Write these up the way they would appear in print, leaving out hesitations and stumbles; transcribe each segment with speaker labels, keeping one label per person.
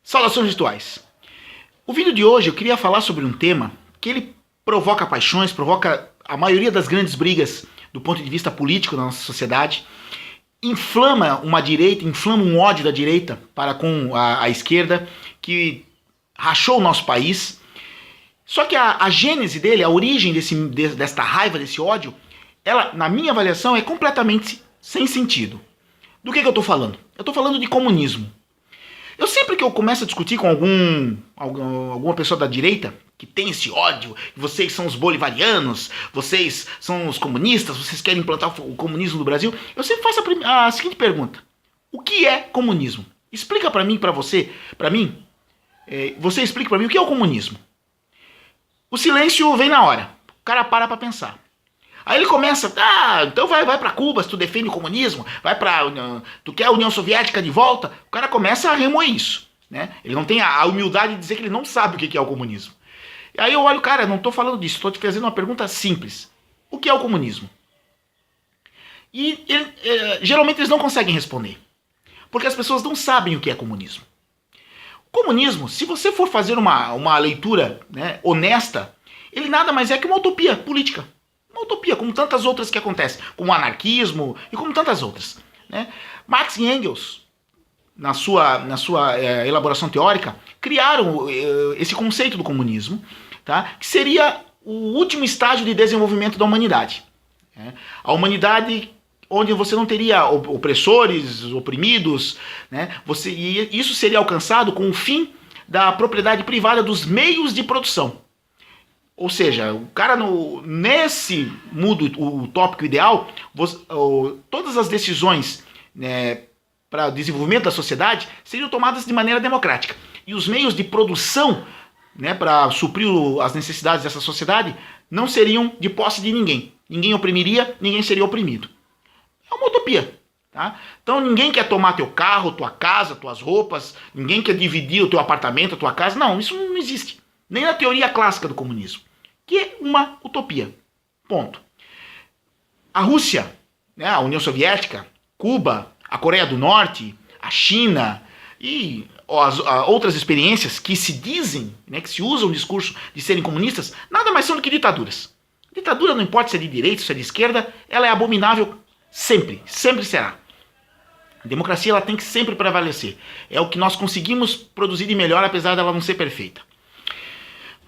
Speaker 1: Saudações virtuais. O vídeo de hoje eu queria falar sobre um tema que ele provoca paixões, provoca a maioria das grandes brigas do ponto de vista político da nossa sociedade, inflama uma direita, inflama um ódio da direita para com a esquerda, que rachou o nosso país. Só que a gênese dele, a origem desta raiva, desse ódio, ela, na minha avaliação, é completamente sem sentido. Do que eu estou falando? Eu estou falando de comunismo. Eu sempre que eu começo a discutir com alguma pessoa da direita, que tem esse ódio, vocês são os bolivarianos, vocês são os comunistas, vocês querem implantar o comunismo no Brasil, eu sempre faço a seguinte pergunta: o que é comunismo? Explica para mim, você explica para mim o que é o comunismo. O silêncio vem na hora, o cara para pensar. Aí ele começa, então vai pra Cuba se tu defende o comunismo, tu quer a União Soviética de volta, o cara começa a remoer isso, né? Ele não tem a humildade de dizer que ele não sabe o que é o comunismo. E aí eu olho, cara, não tô falando disso, tô te fazendo uma pergunta simples. O que é o comunismo? E geralmente eles não conseguem responder, porque as pessoas não sabem o que é comunismo. O comunismo, se você for fazer uma leitura, né, honesta, ele nada mais é que uma utopia política. Uma utopia, como tantas outras que acontecem, como o anarquismo e como tantas outras, né? Marx e Engels, na sua elaboração teórica, criaram esse conceito do comunismo, tá? Que seria o último estágio de desenvolvimento da humanidade, né? A humanidade onde você não teria opressores, oprimidos, né? E isso seria alcançado com o fim da propriedade privada dos meios de produção. Ou seja, o cara nesse mundo utópico ideal, todas as decisões, né, para o desenvolvimento da sociedade seriam tomadas de maneira democrática. E os meios de produção, né, para suprir as necessidades dessa sociedade não seriam de posse de ninguém. Ninguém oprimiria, ninguém seria oprimido. É uma utopia. Tá? Então ninguém quer tomar teu carro, tua casa, tuas roupas, ninguém quer dividir o teu apartamento, a tua casa. Não, isso não existe. Nem na teoria clássica do comunismo, que é uma utopia. Ponto. A Rússia, né, a União Soviética, Cuba, a Coreia do Norte, a China e outras experiências que se dizem, né, que se usam o discurso de serem comunistas, nada mais são do que ditaduras. Ditadura, não importa se é de direita, se é de esquerda, ela é abominável sempre, sempre será. A democracia ela tem que sempre prevalecer. É o que nós conseguimos produzir de melhor, apesar dela não ser perfeita.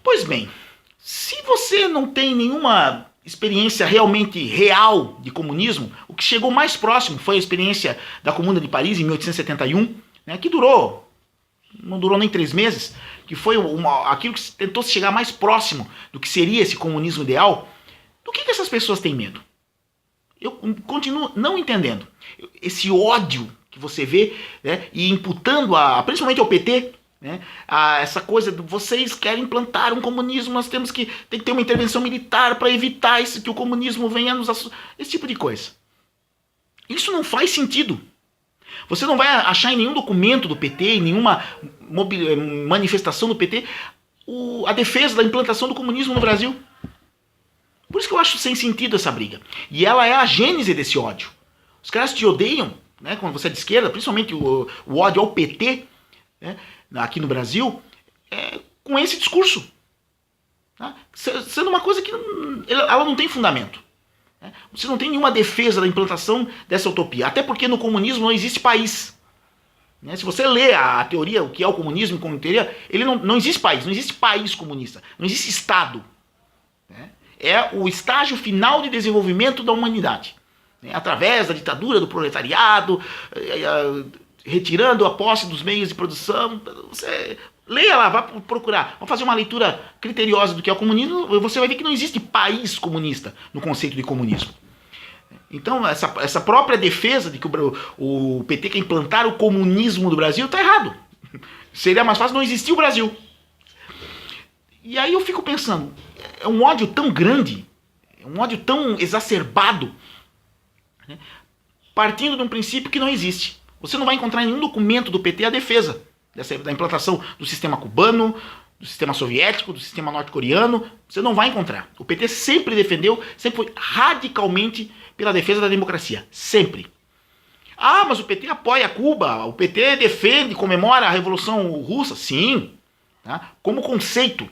Speaker 1: Pois bem, se você não tem nenhuma experiência realmente real de comunismo, o que chegou mais próximo foi a experiência da Comuna de Paris em 1871, né, que não durou nem 3 meses, que foi aquilo que tentou se chegar mais próximo do que seria esse comunismo ideal. Do que essas pessoas têm medo? Eu continuo não entendendo. Esse ódio que você vê, né, e imputando principalmente ao PT, né, essa coisa de vocês querem implantar um comunismo, nós tem que ter uma intervenção militar para evitar que o comunismo venha esse tipo de coisa. Isso não faz sentido. Você não vai achar em nenhum documento do PT, em nenhuma manifestação do PT, a defesa da implantação do comunismo no Brasil. Por isso que eu acho sem sentido essa briga. E ela é a gênese desse ódio. Os caras te odeiam, né, quando você é de esquerda, principalmente o ódio ao PT, né, aqui no Brasil, com esse discurso. Tá? Sendo uma coisa que ela não tem fundamento. Né? Você não tem nenhuma defesa da implantação dessa utopia. Até porque no comunismo não existe país. Né? Se você lê a teoria, o que é o comunismo como teoria, ele não existe país, não existe país comunista, não existe Estado. Né? É o estágio final de desenvolvimento da humanidade. Né? Através da ditadura do proletariado, retirando a posse dos meios de produção. Você leia lá, vá procurar. Vamos fazer uma leitura criteriosa do que é o comunismo. Você vai ver que não existe país comunista no conceito de comunismo. Então, essa própria defesa de que o PT quer implantar o comunismo do Brasil está errado. Seria mais fácil não existir o Brasil. E aí eu fico pensando, é um ódio tão grande, é um ódio tão exacerbado, né, partindo de um princípio que não existe. Você não vai encontrar em nenhum documento do PT a defesa da implantação do sistema cubano, do sistema soviético, do sistema norte-coreano. Você não vai encontrar. O PT sempre defendeu, sempre foi radicalmente pela defesa da democracia. Sempre. Ah, mas o PT apoia Cuba, o PT defende, comemora a Revolução Russa. Sim, tá? Como conceito,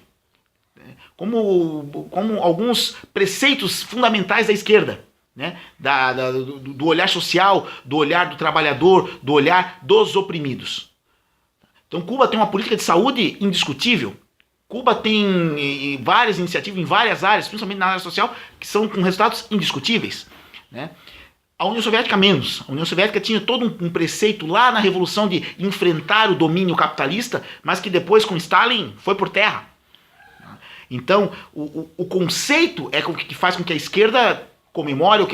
Speaker 1: como alguns preceitos fundamentais da esquerda, né? Do olhar social, do olhar do trabalhador, do olhar dos oprimidos. Então Cuba tem uma política de saúde indiscutível. Cuba tem várias iniciativas em várias áreas, principalmente na área social, que são com resultados indiscutíveis, né? A União Soviética menos. A União Soviética tinha todo um preceito lá na Revolução de enfrentar o domínio capitalista, mas que depois com Stalin foi por terra. Então, o conceito é o que faz com que a esquerda comemore,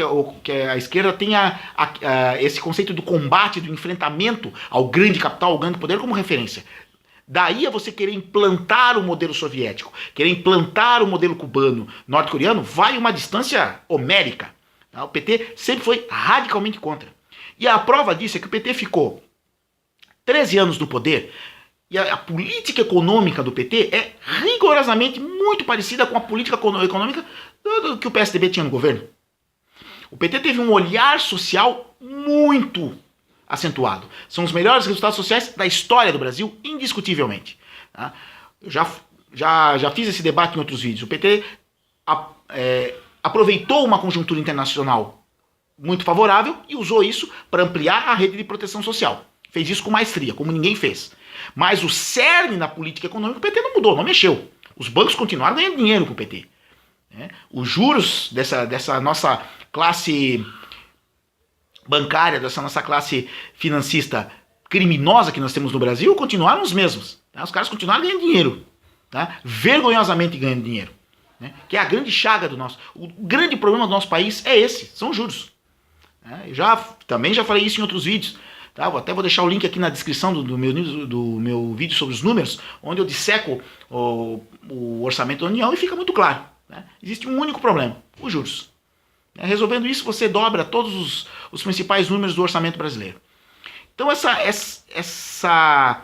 Speaker 1: que a esquerda tenha esse conceito do combate, do enfrentamento ao grande capital, ao grande poder como referência. Daí a você querer implantar o modelo soviético, querer implantar o modelo cubano, norte-coreano, vai uma distância homérica. O PT sempre foi radicalmente contra. E a prova disso é que o PT ficou 13 anos no poder e a política econômica do PT é rigorosamente muito parecida com a política econômica que o PSDB tinha no governo. O PT teve um olhar social muito acentuado. São os melhores resultados sociais da história do Brasil, indiscutivelmente. Tá? Eu já fiz esse debate em outros vídeos. O PT aproveitou uma conjuntura internacional muito favorável e usou isso para ampliar a rede de proteção social. Fez isso com maestria, como ninguém fez. Mas o cerne na política econômica, o PT não mudou, não mexeu. Os bancos continuaram ganhando dinheiro com o PT. Os juros dessa nossa classe bancária, dessa nossa classe financista criminosa que nós temos no Brasil, continuaram os mesmos. Tá? Os caras continuaram ganhando dinheiro. Tá? Vergonhosamente ganhando dinheiro. Que é a grande chaga do nosso... O grande problema do nosso país é esse, são os juros. Também já falei isso em outros vídeos. Tá? Até vou deixar o link aqui na descrição do meu vídeo sobre os números, onde eu disseco o orçamento da União e fica muito claro. Né? Existe um único problema, os juros. Resolvendo isso, você dobra todos os principais números do orçamento brasileiro. Então essa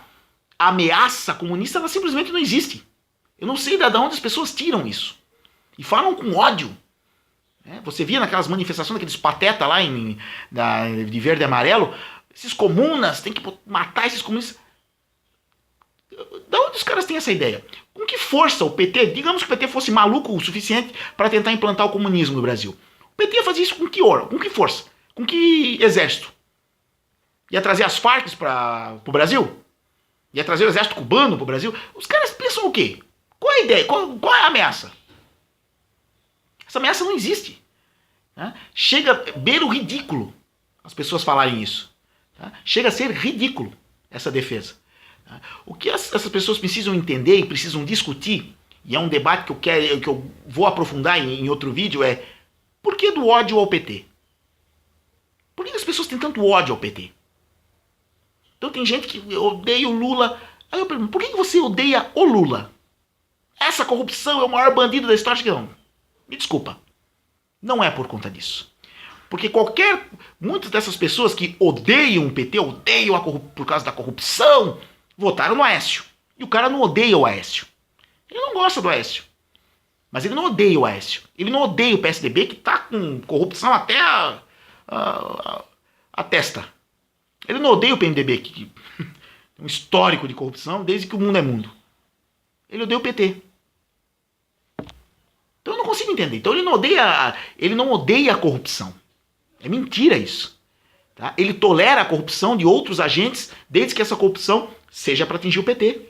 Speaker 1: ameaça comunista, ela simplesmente não existe. Eu não sei de onde as pessoas tiram isso. E falam com ódio. Você via naquelas manifestações, daqueles patetas lá de verde e amarelo, esses comunas, tem que matar esses comunistas. Da onde os caras têm essa ideia? Com que força o PT, digamos que o PT fosse maluco o suficiente para tentar implantar o comunismo no Brasil. O PT ia fazer isso com que força? Com que exército? Ia trazer as Farc para o Brasil? Ia trazer o exército cubano para o Brasil? Os caras pensam o quê? Qual é a ideia? Qual é a ameaça? Essa ameaça não existe. Tá? Chega, beira o ridículo as pessoas falarem isso. Tá? Chega a ser ridículo essa defesa. Tá? O que essas pessoas precisam entender e precisam discutir, e é um debate que eu vou aprofundar em outro vídeo, é por que do ódio ao PT? Por que as pessoas têm tanto ódio ao PT? Então tem gente que odeia o Lula. Aí eu pergunto, por que você odeia o Lula? Essa corrupção é o maior bandido da história? Não. Me desculpa. Não é por conta disso. Porque muitas dessas pessoas que odeiam o PT, odeiam por causa da corrupção, votaram no Aécio. E o cara não odeia o Aécio. Ele não gosta do Aécio. Mas ele não odeia o Aécio. Ele não odeia o PSDB, que está com corrupção até a testa. Ele não odeia o PMDB, que tem um histórico de corrupção desde que o mundo é mundo. Ele odeia o PT. Então eu não consigo entender. Então ele não odeia a corrupção. É mentira isso. Tá? Ele tolera a corrupção de outros agentes, desde que essa corrupção seja para atingir o PT.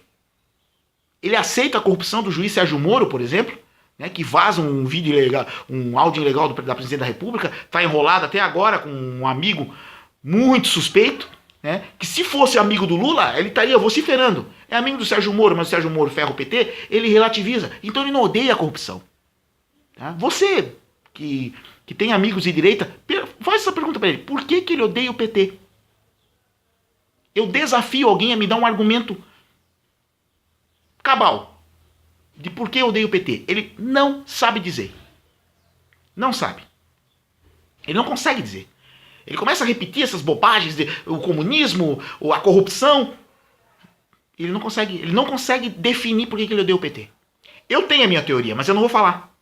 Speaker 1: Ele aceita a corrupção do juiz Sérgio Moro, por exemplo, né, que vaza um vídeo ilegal, um áudio ilegal da Presidente da República, está enrolado até agora com um amigo muito suspeito, né, que se fosse amigo do Lula, ele estaria vociferando. É amigo do Sérgio Moro, mas o Sérgio Moro ferra o PT, ele relativiza. Então ele não odeia a corrupção. Tá? Você que tem amigos de direita, faz essa pergunta para ele. Por que ele odeia o PT? Eu desafio alguém a me dar um argumento cabal de por que eu odeio o PT. Ele não sabe dizer. Não sabe. Ele não consegue dizer. Ele começa a repetir essas bobagens de o comunismo, a corrupção. Ele não consegue definir por que ele odeia o PT. Eu tenho a minha teoria, mas eu não vou falar.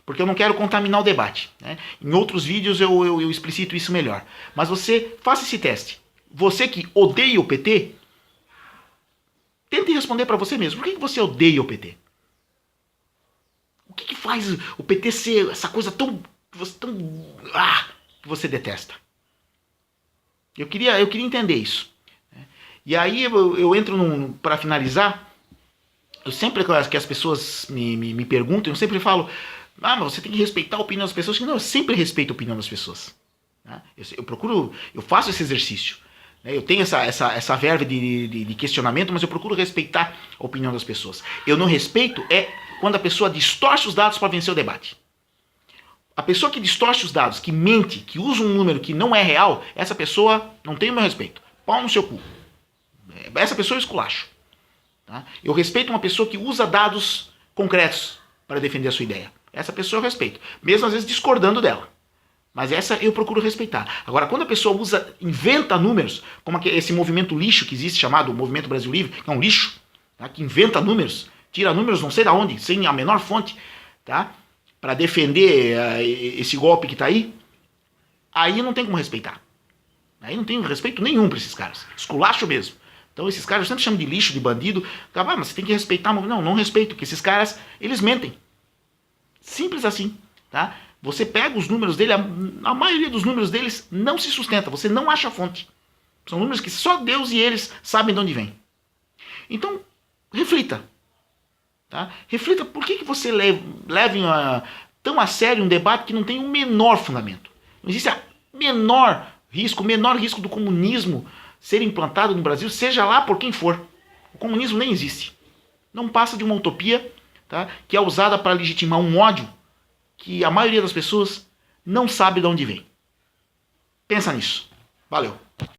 Speaker 1: porque eu não quero contaminar o debate, né? Em outros vídeos eu explicito isso melhor. Mas você faça esse teste. Você que odeia o PT, tente responder para você mesmo. Por que você odeia o PT? O que faz o PT ser essa coisa tão que você detesta? Eu queria entender isso. E aí eu entro para finalizar. Eu sempre que as pessoas me perguntam, eu sempre falo: mas você tem que respeitar a opinião das pessoas. Não, eu sempre respeito a opinião das pessoas. Eu faço esse exercício. Eu tenho essa verve de questionamento, mas eu procuro respeitar a opinião das pessoas. Eu não respeito quando a pessoa distorce os dados para vencer o debate. A pessoa que distorce os dados, que mente, que usa um número que não é real, essa pessoa não tem o meu respeito. Pau no seu cu. Essa pessoa eu esculacho. Tá? Eu respeito uma pessoa que usa dados concretos para defender a sua ideia. Essa pessoa eu respeito. Mesmo às vezes discordando dela. Mas essa eu procuro respeitar. Agora, quando a pessoa inventa números, como esse movimento lixo que existe, chamado Movimento Brasil Livre, que é um lixo, tá? Que inventa números, tira números não sei de onde, sem a menor fonte, tá? Para defender esse golpe que está aí não tem como respeitar. Aí não tem respeito nenhum para esses caras. Esculacho mesmo. Então esses caras eu sempre chamo de lixo, de bandido. Mas você tem que respeitar. Não respeito, porque esses caras, eles mentem. Simples assim, tá? Você pega os números dele, a maioria dos números deles não se sustenta. Você não acha fonte. São números que só Deus e eles sabem de onde vem. Então, reflita. Tá? Reflita por que você leva tão a sério um debate que não tem o menor fundamento. Não existe o menor risco do comunismo ser implantado no Brasil, seja lá por quem for. O comunismo nem existe. Não passa de uma utopia, tá? Que é usada para legitimar um ódio que a maioria das pessoas não sabe de onde vem. Pensa nisso. Valeu.